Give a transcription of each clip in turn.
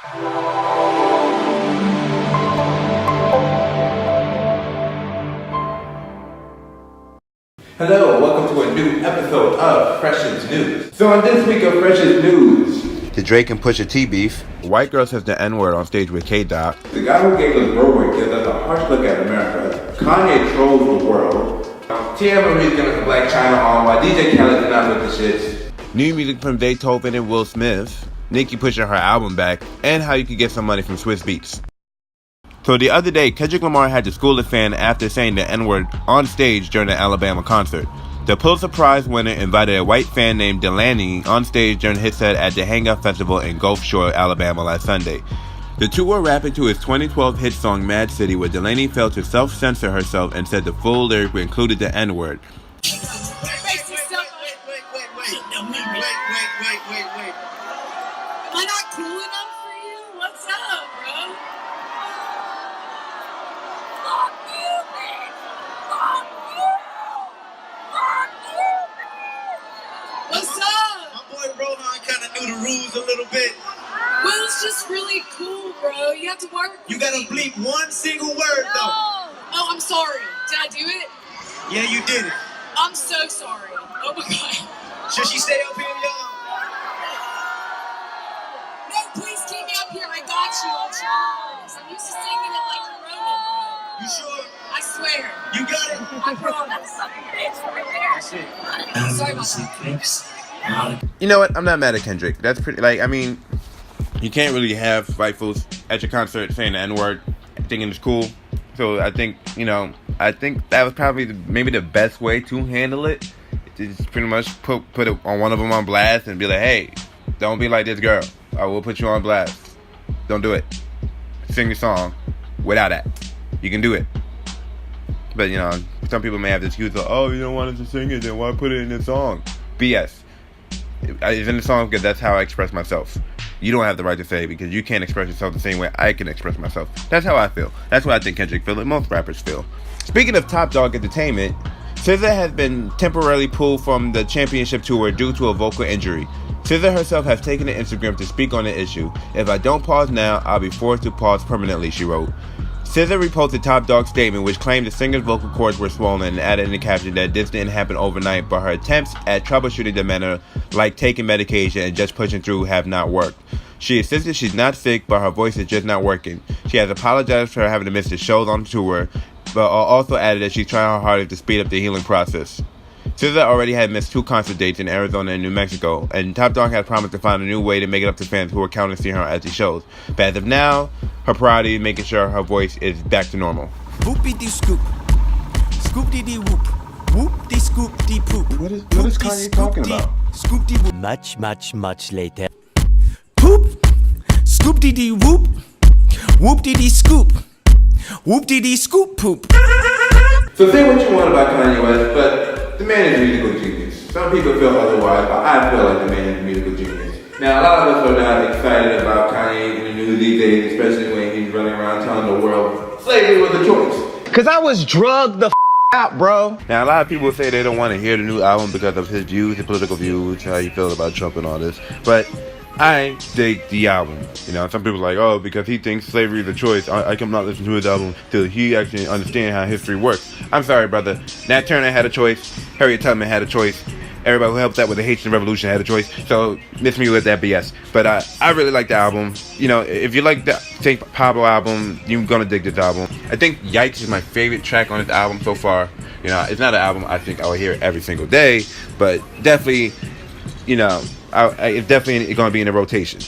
Hello, welcome to a new episode of Fresh's News. So on this week of Fresh's News, the Drake and Pusha T beef. White girl says the N-word on stage with K-Dot. The guy who gave us Bro gives us a harsh look at America. Kanye trolls the world. TMM's gonna have Black China on while DJ Khaled did not with the shits. New music from Beethoven and Will Smith. Nikki pushing her album back. And how you can get some money from Swizz Beatz. So the other day, Kendrick Lamar had to school a fan after saying the N-word on stage during the Alabama concert. The Pulitzer Prize winner invited a white fan named Delaney on stage during his set at the Hang Up Festival in Gulf Shore, Alabama last Sunday. The two were rapping to his 2012 hit song Mad City, where Delaney failed to self-censor herself and said the full lyric included the N-word. Wait. Am I not cool enough for you? What's up, bro? Fuck you, man! Fuck you! Fuck you, man! What's up? My boy Rohan kind of knew the rules a little bit. Will's just really cool, bro. You have to work. You gotta bleep one single word, though. Oh, I'm sorry. Did I do it? Yeah, you did it. I'm so sorry. Oh my god. Should she stay up here, y'all? No, please keep me up here. I got you. I'll try. I'm used to singing it like a rodent. You sure? I swear. You got it? I promise. That's fucking bitch right there. Sorry about that. You know what? I'm not mad at Kendrick. That's pretty, you can't really have white folks at your concert saying the N-word, thinking it's cool. So I think that was probably maybe the best way to handle it. Just pretty much put it on one of them on blast and be like, hey, don't be like this girl. I will put you on blast. Don't do it. Sing your song without that. You can do it. But, some people may have this excuse of, oh, you don't want us to sing it, then why put it in the song? BS. It's in the song because that's how I express myself. You don't have the right to say it because you can't express yourself the same way I can express myself. That's how I feel. That's what I think Kendrick feels and most rappers feel. Speaking of Top Dog Entertainment, SZA has been temporarily pulled from the championship tour due to a vocal injury. SZA herself has taken to Instagram to speak on the issue. If I don't pause now, I'll be forced to pause permanently, she wrote. SZA reposted Top Dog's statement, which claimed the singer's vocal cords were swollen, and added in the caption that this didn't happen overnight, but her attempts at troubleshooting the matter, like taking medication and just pushing through, have not worked. She insisted she's not sick, but her voice is just not working. She has apologized for having to miss the shows on the tour, but also added that she's trying her hardest to speed up the healing process. SZA already had missed 2 concert dates in Arizona and New Mexico, and Top Dog has promised to find a new way to make it up to fans who are counting to see her at these shows. But as of now, her priority is making sure her voice is back to normal. Whoopie-dee-scoop. Scoop-dee-dee-whoop. Whoop-dee-scoop-dee-poop. What is Kanye talking about? Scoop-dee-whoop. Much later. Poop. Scoop-dee-dee-whoop. Whoop-dee-dee-scoop. Whoop-dee-dee-scoop poop. So say what you want about Kanye West, but the man is a musical genius. Some people feel otherwise, but I feel like the man is a musical genius. Now, a lot of us are not excited about Kanye in the news these days, especially when he's running around telling the world slavery was a choice. Cause I was drugged the out, bro. Now, a lot of people say they don't want to hear the new album because of his views, his political views, how he feels about Trump and all this. But I dig the album. Some people are like, oh, because he thinks slavery is a choice, I cannot listen to his album till he actually understands how history works. I'm sorry, brother. Nat Turner had a choice. Harriet Tubman had a choice. Everybody who helped out with the Haitian Revolution had a choice. So, miss me with that BS. But I really like the album. If you like the St. Pablo album, you're going to dig this album. I think Yikes is my favorite track on this album so far. It's not an album I think I will hear every single day, but definitely, it's definitely going to be in the rotation.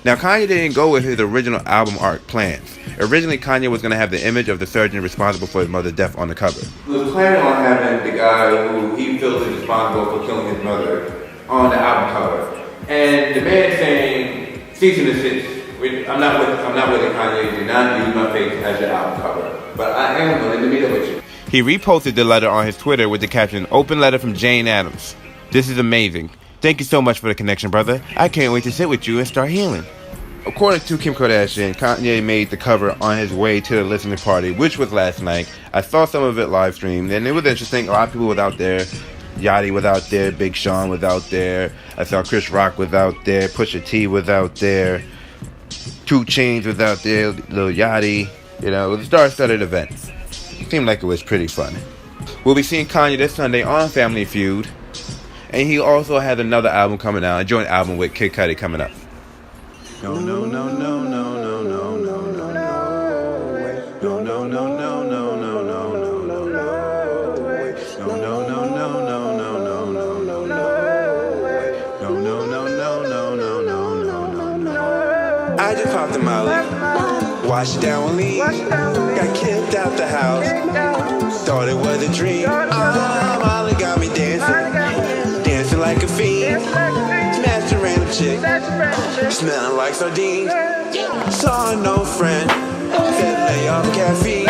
Now, Kanye didn't go with his original album art plans. Originally, Kanye was going to have the image of the surgeon responsible for his mother's death on the cover. He was planning on having the guy who he feels is responsible for killing his mother on the album cover. And the man is saying, cease and desist. I'm not with it, Kanye. Do not use my face as your album cover. But I am willing to meet up with you. He reposted the letter on his Twitter with the caption, "Open letter from Jane Addams. This is amazing. Thank you so much for the connection, brother. I can't wait to sit with you and start healing." According to Kim Kardashian, Kanye made the cover on his way to the listening party, which was last night. I saw some of it live streamed, and it was interesting. A lot of people was out there. Yachty was out there. Big Sean was out there. I saw Chris Rock was out there. Pusha T was out there. 2 Chainz was out there, Lil Yachty. You know, it was a star-studded event. Seemed like it was pretty fun. We'll be seeing Kanye this Sunday on Family Feud. And he also has another album coming out, a joint album with Kid Cudi coming up. No, no, no, no, no, no, no, no, no, no. No, no, no, no, no, no, no, no, no, no. No, no, no, no, no, no, no, no, no, no. No, no, no, no, no, no, no, no, no, no. I just popped a Molly, washed down with me, got kicked out the house, thought it was a dream. Molly got me dancing like a fiend, smashed a random chick, smelling like sardines. Saw no friend, said lay off caffeine,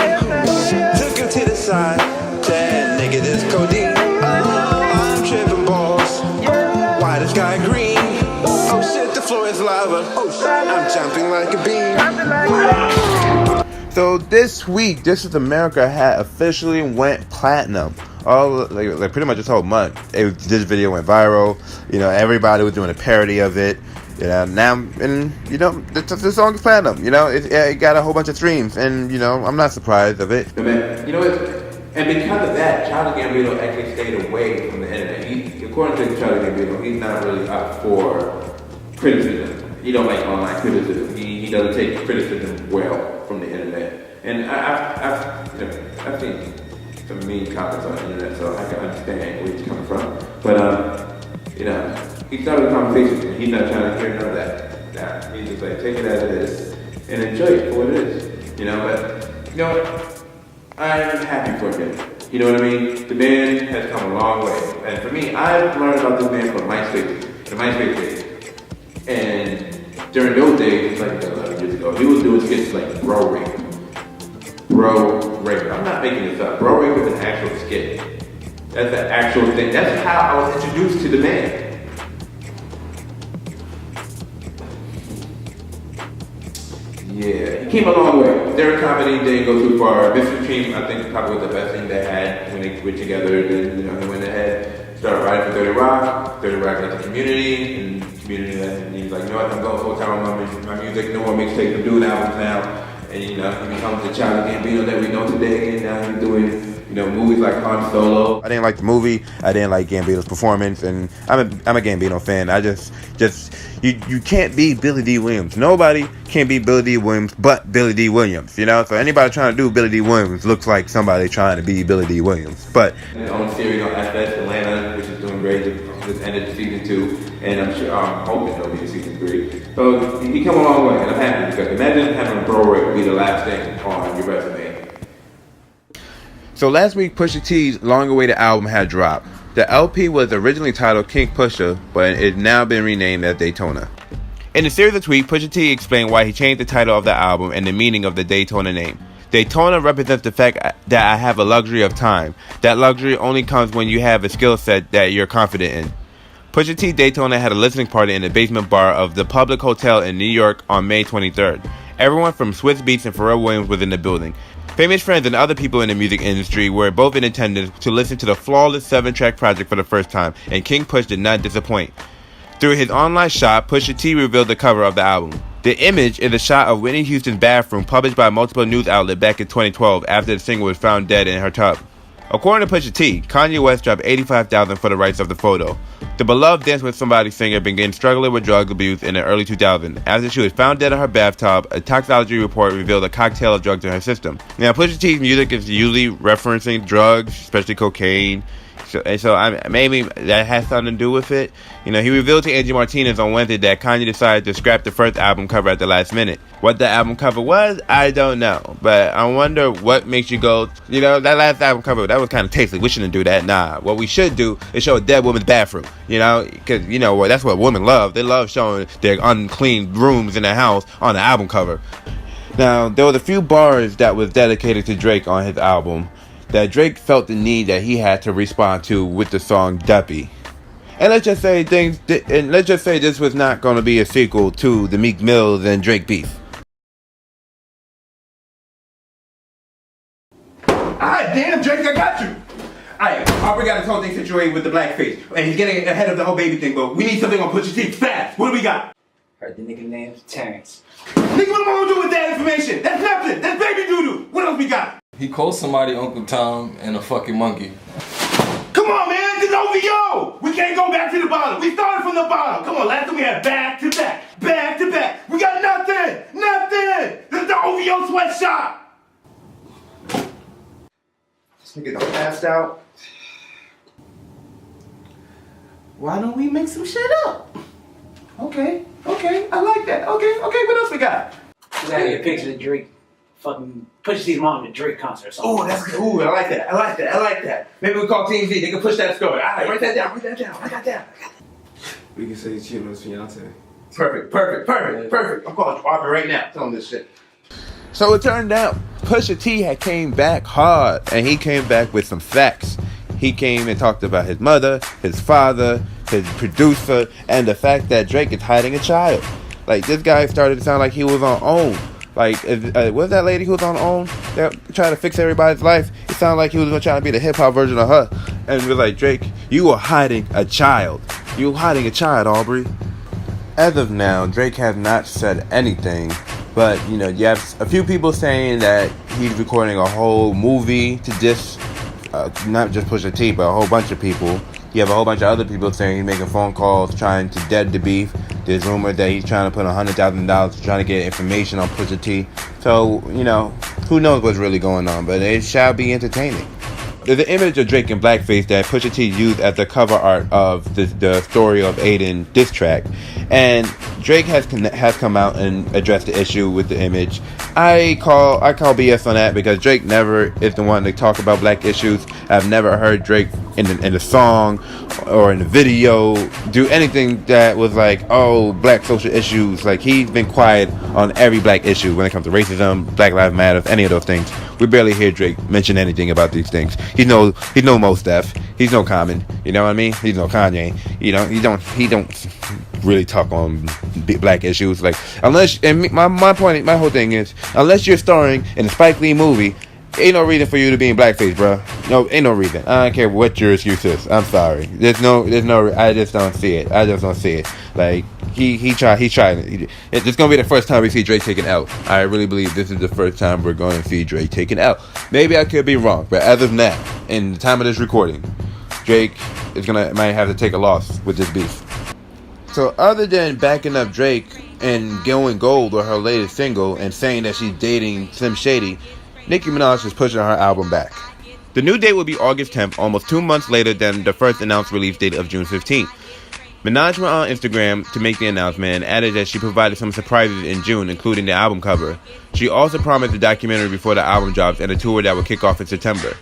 took him to the side, said nigga this codeine. I'm tripping balls, why the sky green? Oh shit, the floor is lava. Oh shit, I'm jumping like a bean. So this week, This Is America had officially went platinum. All like pretty much this whole month, this video went viral. You know, everybody was doing a parody of it. You know, now and you know the song is platinum. You know, it got a whole bunch of streams, and you know I'm not surprised of it. You know what? And because of that, Childish Gambino actually stayed away from the internet. According to Childish Gambino, he's not really up for criticism. He don't like online criticism. He doesn't take criticism well from the internet. And I've seen some mean comments on the internet, so I can understand where he's coming from. But you know, he started a conversation, and he's not trying to hear none of that. Nah, he's just like, take it as it is and enjoy it for what it is. You know, but you know what? I'm happy for him. You know what I mean? The man has come a long way. And for me, I've learned about this man from MySpace, the MySpace days. And during those days, like 11 years ago, he was doing skits like Bro Rape. Bro Rape. I'm not making this up. Bro Rape is an actual skit. That's the actual thing. That's how I was introduced to the man. Yeah, he came a long way. Their comedy didn't go too far. Mr. Team, I think, probably was the best thing they had when they were together. Then, you know, he went ahead, started writing for Dirty Rock. Dirty Rock got the Community, and Community, and he's like, you know what, I'm going full time on my music. No more mixtapes, I'm doing albums now. And you know, he becomes the Childish Gambino that we know today, and now he's doing, you know, movies like Han Solo. I didn't like the movie. I didn't like Gambino's performance, and I'm a Gambino fan. I just you can't be Billy D. Williams. Nobody can be Billy D. Williams but Billy D. Williams. You know, so anybody trying to do Billy D. Williams looks like somebody trying to be Billy D. Williams. But on series on FS Atlanta, which is doing great, just ended season 2, and I'm hoping there'll be a season 3. So he come a long way, and I'm happy because imagine having a Bro Rape be the last thing on your resume. So last week, Pusha T's long-awaited album had dropped. The LP was originally titled King Pusha, but it's now been renamed as Daytona. In a series of tweets, Pusha T explained why he changed the title of the album and the meaning of the Daytona name. Daytona represents the fact that I have a luxury of time. That luxury only comes when you have a skill set that you're confident in. Pusha T Daytona had a listening party in the basement bar of the Public Hotel in New York on May 23rd. Everyone from Swizz Beatz and Pharrell Williams was in the building. Famous friends and other people in the music industry were both in attendance to listen to the flawless 7-track project for the first time, and King Push did not disappoint. Through his online shop, Pusha T revealed the cover of the album. The image is a shot of Whitney Houston's bathroom published by multiple news outlets back in 2012 after the singer was found dead in her tub. According to Pusha T, Kanye West dropped $85,000 for the rights of the photo. The beloved Dance With Somebody singer began struggling with drug abuse in the early 2000s. After she was found dead in her bathtub, a toxicology report revealed a cocktail of drugs in her system. Now, Pusha T's music is usually referencing drugs, especially cocaine. So maybe that has something to do with it. You know, he revealed to Angie Martinez on Wednesday that Kanye decided to scrap the first album cover at the last minute. What the album cover was, I don't know. But I wonder what makes you go, you know, that last album cover, that was kind of tasteless. We shouldn't do that. Nah. What we should do is show a dead woman's bathroom. You know, because, you know, that's what women love. They love showing their unclean rooms in their house on the album cover. Now, there was a few bars that was dedicated to Drake on his album that Drake felt the need that he had to respond to with the song Duppy. And let's just say this was not going to be a sequel to the Meek Mills and Drake beef. Ah, damn, Drake, I got you. Harper got his whole thing situated with the blackface, and he's getting ahead of the whole baby thing, but we need something on Pusha T fast. What do we got? Heard the nigga name's Terrence. Nigga, what am I gonna do with that information? That's nothing. That's baby doo-doo. What else we got? He called somebody Uncle Tom and a fucking monkey. Come on, man. This is OVO. We can't go back to the bottom. We started from the bottom. Come on, last time we had back to back. Back to back. We got nothing. Nothing. This is the OVO sweatshop. This nigga done passed out. Why don't we make some shit up? Okay, I like that. Okay, what else we got? You gotta get a picture of Drake. Fucking Pusha T's mom at Drake concert or something. Oh, that's good. Ooh, I like that. Maybe we call Team Z. They can push that story. All right, write that down. I got that. We can say cheating on his fiance. Perfect. I'm calling Arbor right now. Tell him this shit. So it turned out Pusha T had came back hard, and he came back with some facts. He came and talked about his mother, his father, his producer, and the fact that Drake is hiding a child. Like, this guy started to sound like he was on OWN. Like, was that lady who was on OWN that tried to fix everybody's life? It sounded like he was trying to be the hip-hop version of her. And we're like, Drake, you are hiding a child. You're hiding a child, Aubrey. As of now, Drake has not said anything. But, you know, you have a few people saying that he's recording a whole movie to diss, not just Pusha T, but a whole bunch of people. You have a whole bunch of other people saying he's making phone calls trying to dead the beef. There's rumors that he's trying to put $100,000 trying to get information on Pusha T. So, you know, who knows what's really going on, but it shall be entertaining. There's an image of Drake in blackface that Pusha T used as the cover art of the Story of Aiden diss track. And Drake has come out and addressed the issue with the image. I call BS on that because Drake never is the one to talk about black issues. I've never heard Drake in the song or in the video do anything that was like, oh, black social issues. Like, he's been quiet on every black issue when it comes to racism, Black Lives Matter, any of those things. We barely hear Drake mention anything about these things. He's no Mos Def. He's no Common. You know what I mean? He's no Kanye. You know, he don't really talk on black issues. Like, unless, and my point, my whole thing is, unless you're starring in a Spike Lee movie, ain't no reason for you to be in blackface, bro. No, ain't no reason. I don't care what your excuse is. I'm sorry. There's no. I just don't see it. Like, he tried. It's gonna be the first time we see Drake taken out. I really believe this is the first time we're going to see Drake taken out. Maybe I could be wrong, but as of now, in the time of this recording, Drake might have to take a loss with this beef. So other than backing up Drake and going gold with her latest single and saying that she's dating Slim Shady, Nicki Minaj is pushing her album back. The new date will be August 10th, almost 2 months later than the first announced release date of June 15th. Minaj went on Instagram to make the announcement and added that she provided some surprises in June, including the album cover. She also promised a documentary before the album drops and a tour that will kick off in September.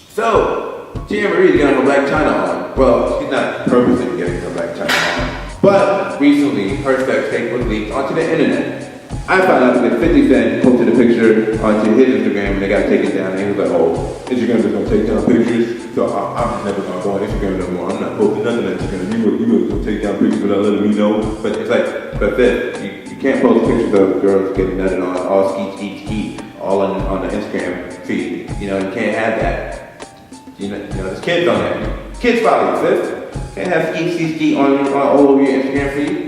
So, Tia Marie's getting her Black China on. Well, she's not purposely getting her Black China on. But recently, her sex tape was leaked onto the internet. I found out that 50 Cent posted a picture onto his Instagram and they got taken down. And he was like, oh, Instagram is gonna take down pictures. So I'm never gonna go on Instagram no more. I'm not posting nothing on Instagram. You was gonna take down pictures without letting me know. But it's like, but then you can't post pictures of girls getting nutted on, all ski, all on the Instagram feed. You know, you can't have that. You know, there's kids on there. Kids follow you, sis. Can't have ski on all over your Instagram feed.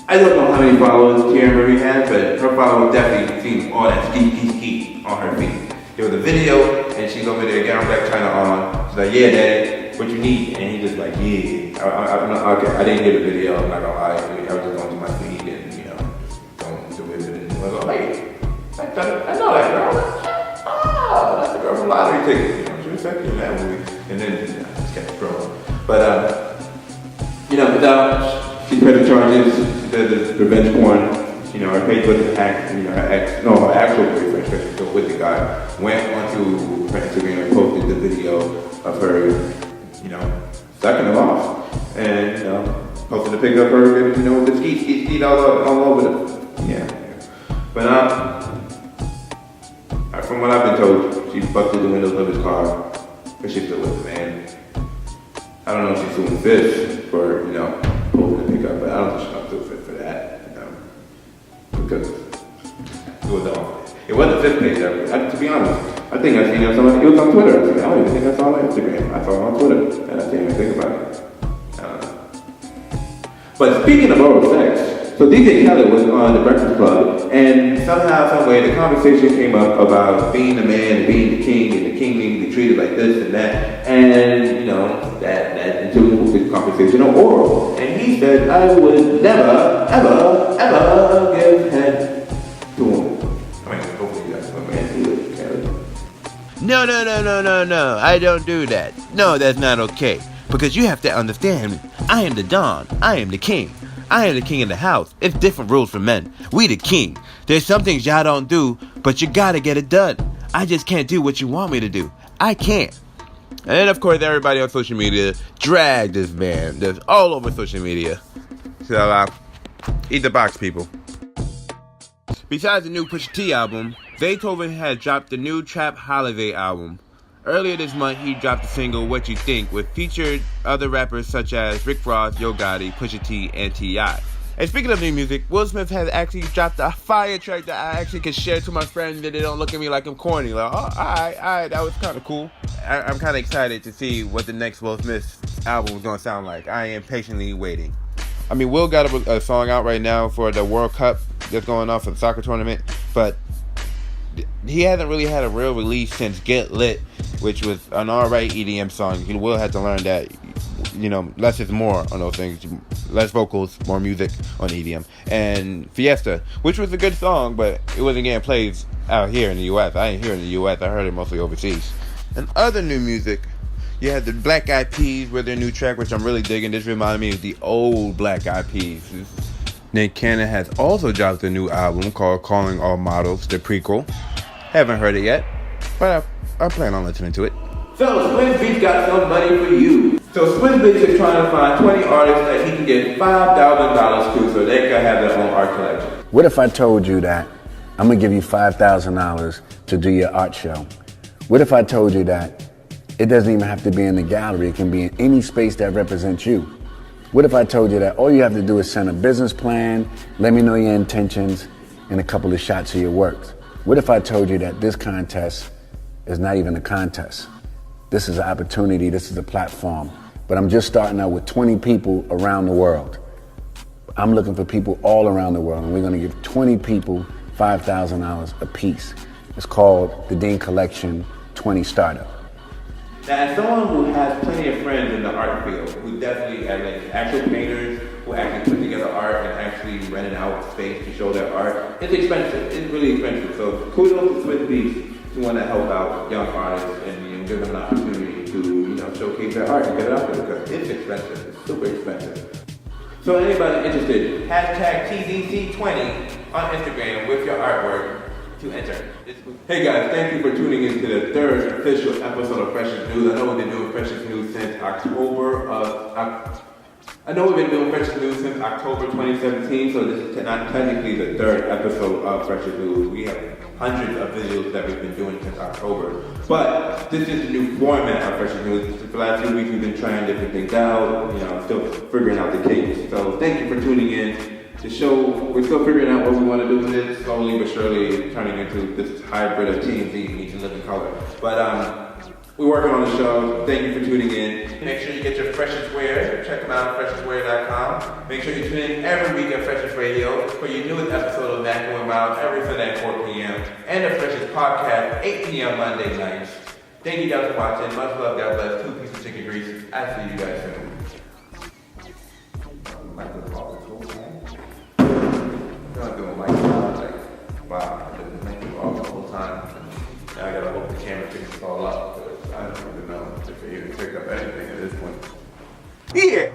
I don't know how many followers Tia Marie has, but her followers definitely seen all that ski on her feed. There was a video, and she's over there getting her Black China on. She's like, yeah, Daddy, what you need? And he's just like, yeah. Okay, I didn't hear the video, I'm not gonna lie. I was just going through my feed and, you know, going through it. And I was like, wait, I know that girl. Oh, that's the girl from Lottery Ticket. You know, she was sexy in that movie. And then, you know, just kept scrolling. But, you know, she pressed the charges. She did this revenge porn. You know, her Facebook her actual boyfriend, especially still with the guy, went onto her Instagram and posted the video of her, you know, sucking him off. And, you know, posted a picture of her, you know, with the ski all over them. Yeah. But, from what I've been told, she busted the windows of his car, but she's still with the man. I don't know if she's suing Fizz for, you know, posting the pickup, but I don't think she's gonna sue Fizz for that, you know, because it wasn't Fizz page ever. To be honest, I think I seen it on somebody. It was on Twitter. I don't even think I saw it on Instagram. I saw it on Twitter, and I didn't even think about it. I don't know. But speaking of oral sex, so DJ Khaled was on The Breakfast Club, and somehow, some way, the conversation came up about being the man and being the king, and the king needing to be treated like this and that, and you know, that into the conversation of oral. And he said, I would never, ever, ever give head to a woman. I mean, hopefully that's what man do it, Khaled. No, I don't do that. No, that's not okay. Because you have to understand, I am the Don. I am the king. I am the king of the house. It's different rules for men. We the king. There's some things y'all don't do, but you gotta get it done. I just can't do what you want me to do. I can't. And then, of course, everybody on social media dragged this man. That's all over social media. So, eat the box, people. Besides the new Pusha T album, Beethoven has dropped the new Trap Holiday album. Earlier this month, he dropped the single What You Think, with featured other rappers such as Rick Ross, Yo Gotti, Pusha T, and T.I. And speaking of new music, Will Smith has actually dropped a fire track that I actually can share to my friends that they don't look at me like I'm corny. Like, oh, alright, that was kind of cool. I'm kind of excited to see what the next Will Smith album is going to sound like. I am patiently waiting. I mean, Will got a song out right now for the World Cup that's going on for the soccer tournament, but he hasn't really had a real release since Get Lit, which was an alright EDM song. He will have to learn that, you know, less is more on those things. Less vocals, more music on EDM. And Fiesta, which was a good song, but it wasn't getting played out here in the US. I ain't here in the US. I heard it mostly overseas. And other new music, you had the Black Eyed Peas with their new track, which I'm really digging. This reminded me of the old Black Eyed Peas. Nick Cannon has also dropped a new album called Calling All Models, the prequel. Haven't heard it yet, but I plan on listening to it. So Swizz Beatz got some money for you. So Swizz Beatz is trying to find 20 artists that he can get $5,000 to so they can have their own art collection. What if I told you that I'm gonna give you $5,000 to do your art show? What if I told you that it doesn't even have to be in the gallery, it can be in any space that represents you? What if I told you that all you have to do is send a business plan, let me know your intentions, and a couple of shots of your work? What if I told you that this contest is not even a contest? This is an opportunity, this is a platform. But I'm just starting out with 20 people around the world. I'm looking for people all around the world, and we're gonna give 20 people $5,000 a piece. It's called the Dean Collection 20 Startup. Now, as someone who has plenty of friends in the art field, who definitely are like actual painters, who actually put together art and actually rented out space to show their art, it's expensive. It's really expensive. So kudos to Swizz Beatz to want to help out young artists and give them an opportunity to showcase their art and get it out there because it's expensive. It's super expensive. So anybody interested, hashtag TDC20 on Instagram with your artwork to enter. Hey guys, thank you for tuning in to the third official episode of Freshest News. I know we've been doing Freshest News since October 2017, so this is not technically the third episode of Freshest News. We have hundreds of videos that we've been doing since October. But this is the new format of Freshest News. For the last 2 weeks we've been trying different things out, still figuring out the kinks. So thank you for tuning in. The show, we're still figuring out what we want to do with it, slowly but surely turning into this hybrid of TMZ, Each and Living Color. But we're working on the show. Thank you for tuning in. Make sure you get your Freshest Wear. Check them out at freshestwear.com. Make sure you tune in every week at Freshest Radio for your newest episode of Mac Going Wild every Sunday at 4 p.m. and the Freshest Podcast 8 p.m. Monday nights. Thank you guys for watching. Much love. God bless. 2 pieces of chicken grease. I'll see you guys soon. I'm doing like, wow, I've been making all the whole time. Now I gotta hope the camera picks this all up, because I don't even know if you can pick up anything at this point. Yeah!